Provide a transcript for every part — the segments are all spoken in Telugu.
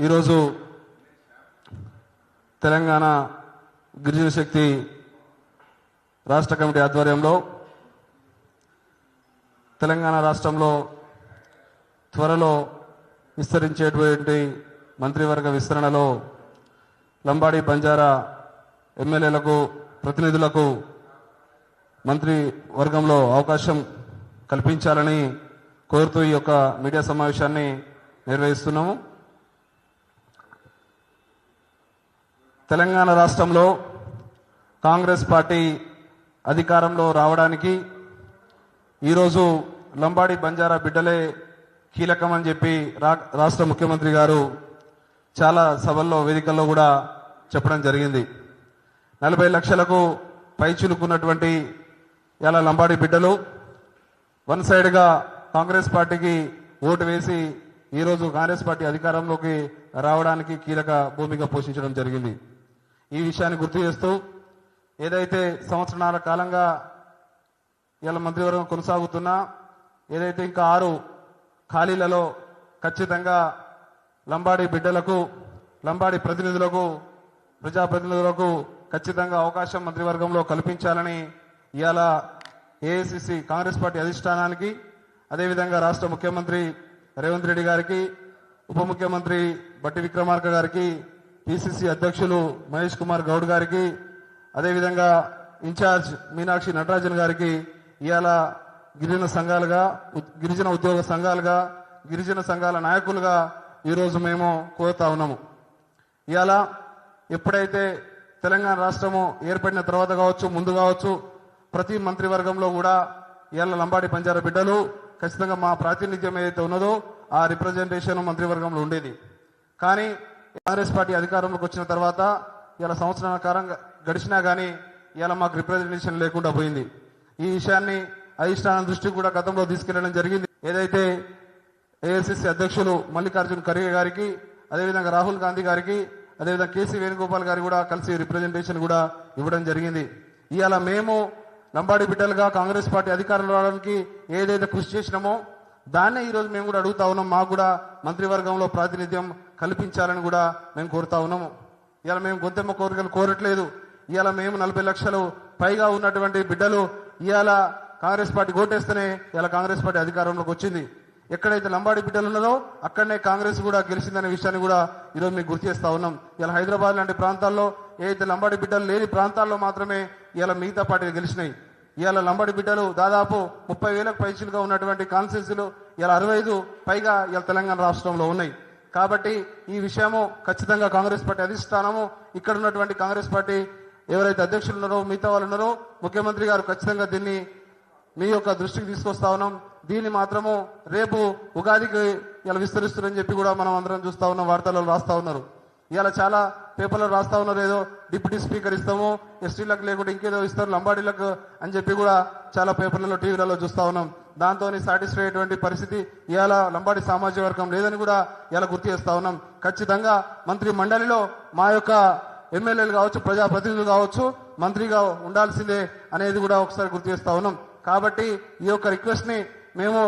ఈరోజు తెలంగాణ గిరిజన శక్తి రాష్ట్ర కమిటీ ఆధ్వర్యంలో తెలంగాణ రాష్ట్రంలో త్వరలో విస్తరించేటువంటి మంత్రివర్గ విస్తరణలో లంబాడి బంజారా ఎమ్మెల్యేలకు ప్రతినిధులకు మంత్రి వర్గంలో అవకాశం కల్పించాలని కోరుతూ ఈ యొక్క మీడియా సమావేశాన్ని నిర్వహిస్తున్నాము. తెలంగాణ రాష్ట్రంలో కాంగ్రెస్ పార్టీ అధికారంలో రావడానికి ఈరోజు లంబాడి బంజారా బిడ్డలే కీలకమని చెప్పి రాష్ట్ర ముఖ్యమంత్రి గారు చాలా సభల్లో వేదికల్లో కూడా చెప్పడం జరిగింది. 40 లక్షలకు పైచిలుకున్నటువంటి ఇలా లంబాడి బిడ్డలు వన్ సైడ్గా కాంగ్రెస్ పార్టీకి ఓటు వేసి ఈరోజు కాంగ్రెస్ పార్టీ అధికారంలోకి రావడానికి కీలక భూమిక పోషించడం జరిగింది. ఈ విషయాన్ని గుర్తు చేస్తూ ఏదైతే సంవత్సరాల కాలంగా ఇలా మంత్రివర్గం కొనసాగుతున్నా ఏదైతే ఇంకా 6 ఖాళీలలో ఖచ్చితంగా లంబాడి బిడ్డలకు లంబాడి ప్రతినిధులకు ప్రజాప్రతినిధులకు ఖచ్చితంగా అవకాశం మంత్రివర్గంలో కల్పించాలని ఇవాళ ఏఐసిసి కాంగ్రెస్ పార్టీ అధిష్టానానికి అదేవిధంగా రాష్ట్ర ముఖ్యమంత్రి రేవంత్ రెడ్డి గారికి ఉప ముఖ్యమంత్రి బట్టి విక్రమార్క గారికి పిసిసి అధ్యక్షులు మహేష్ కుమార్ గౌడ్ గారికి అదేవిధంగా ఇన్ఛార్జ్ మీనాక్షి నటరాజన్ గారికి ఇవాళ గిరిజన సంఘాలుగా గిరిజన ఉద్యోగ సంఘాలుగా గిరిజన సంఘాల నాయకులుగా ఈరోజు మేము కోరుతా ఉన్నాము. ఇవాళ ఎప్పుడైతే తెలంగాణ రాష్ట్రము ఏర్పడిన తర్వాత కావచ్చు ముందు కావచ్చు ప్రతి మంత్రివర్గంలో కూడా ఇవాళ లంబాడి బంజారా బిడ్డలు ఖచ్చితంగా మా ప్రాతినిధ్యం ఏదైతే ఉన్నదో ఆ రిప్రజెంటేషన్ మంత్రివర్గంలో ఉండేది. కానీ కాంగ్రెస్ పార్టీ అధికారంలోకి వచ్చిన తర్వాత ఇలా సంవత్సరాల కాలంగా గడిచినా కానీ ఇలా మాకు రిప్రజెంటేషన్ లేకుండా పోయింది. ఈ విషయాన్ని అధిష్టానం దృష్టికి కూడా గతంలో తీసుకెళ్లడం జరిగింది. ఏదైతే ఏఐసిసి అధ్యక్షులు మల్లికార్జున్ ఖర్గే గారికి అదేవిధంగా రాహుల్ గాంధీ గారికి అదేవిధంగా కేసీ వేణుగోపాల్ గారికి కూడా కలిసి రిప్రజెంటేషన్ కూడా ఇవ్వడం జరిగింది. ఇవాళ మేము లంబాడి బిడ్డలుగా కాంగ్రెస్ పార్టీ అధికారంలో రావడానికి ఏదైతే కృషి చేసినామో దాన్నే ఈరోజు మేము కూడా అడుగుతా ఉన్నాం. మాకు కూడా మంత్రివర్గంలో ప్రాతినిధ్యం కల్పించాలని కూడా మేము కోరుతా ఉన్నాము. ఇవాళ మేము గొంతెమ్మ కోరికలు కోరట్లేదు. ఇవాళ మేము 40 లక్షలు పైగా ఉన్నటువంటి బిడ్డలు ఇవాళ కాంగ్రెస్ పార్టీ ఓటేస్తేనే ఇలా కాంగ్రెస్ పార్టీ అధికారంలోకి వచ్చింది. ఎక్కడైతే లంబాడి బిడ్డలు ఉన్నదో అక్కడనే కాంగ్రెస్ కూడా గెలిచిందనే విషయాన్ని కూడా ఈరోజు మీకు గుర్తు చేస్తా ఉన్నాం. ఇలా హైదరాబాద్ లాంటి ప్రాంతాల్లో ఏదైతే లంబాడి బిడ్డలు లేని ప్రాంతాల్లో మాత్రమే ఇలా మిగతా పార్టీలు గెలిచినాయి. ఇవాళ లంబాడి బిడ్డలు దాదాపు 30,000కు పైచిలుగా ఉన్నటువంటి కాన్స్టిట్యూన్సీలు ఇలా 65 పైగా ఇలా తెలంగాణ రాష్ట్రంలో ఉన్నాయి. కాబట్టి ఈ విషయము ఖచ్చితంగా కాంగ్రెస్ పార్టీ అధిష్టానము ఇక్కడ ఉన్నటువంటి కాంగ్రెస్ పార్టీ ఎవరైతే అధ్యక్షులు ఉన్నారో మిగతా వాళ్ళు ఉన్నారో ముఖ్యమంత్రి గారు ఖచ్చితంగా దీన్ని మీ యొక్క దృష్టికి తీసుకొస్తా ఉన్నాం. దీన్ని మాత్రము రేపు ఉగాదికి ఇలా విస్తరిస్తున్నారని చెప్పి కూడా మనం అందరం చూస్తా ఉన్నాం. వార్తల్లో రాస్తా ఉన్నారు. ఇలా చాలా పేపర్లో రాస్తా ఉన్నారు ఏదో డిప్యూటీ స్పీకర్ ఇస్తాము ఎస్టీలకు లేకుంటే ఇంకేదో ఇస్తారు లంబాడీలకు అని చెప్పి కూడా చాలా పేపర్లలో టీవీలలో చూస్తా ఉన్నాం. దాంతో సాటిస్ఫై అయ్యేటువంటి పరిస్థితి ఇవాళ లంబాడి సామాజిక వర్గం లేదని కూడా ఇలా గుర్తు చేస్తా ఉన్నాం. ఖచ్చితంగా మంత్రి మండలిలో మా యొక్క ఎమ్మెల్యేలు కావచ్చు ప్రజాప్రతినిధులు కావచ్చు మంత్రిగా ఉండాల్సిందే అనేది కూడా ఒకసారి గుర్తు చేస్తా ఉన్నాం. కాబట్టి ఈ యొక్క రిక్వెస్ట్ ని మేము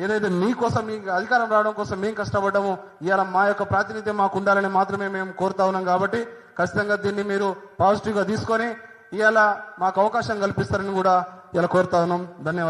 ఏదైతే మీకోసం మీ అధికారం రావడం కోసం మేము కష్టపడ్డాము ఇవాళ మా యొక్క ప్రాతినిధ్యం మాకు ఉండాలని మాత్రమే మేము కోరుతా ఉన్నాం. కాబట్టి ఖచ్చితంగా దీన్ని మీరు పాజిటివ్ గా తీసుకొని ఇవాళ మాకు అవకాశం కల్పిస్తారని కూడా ఇలా కోరుతా ఉన్నాం. ధన్యవాదాలు.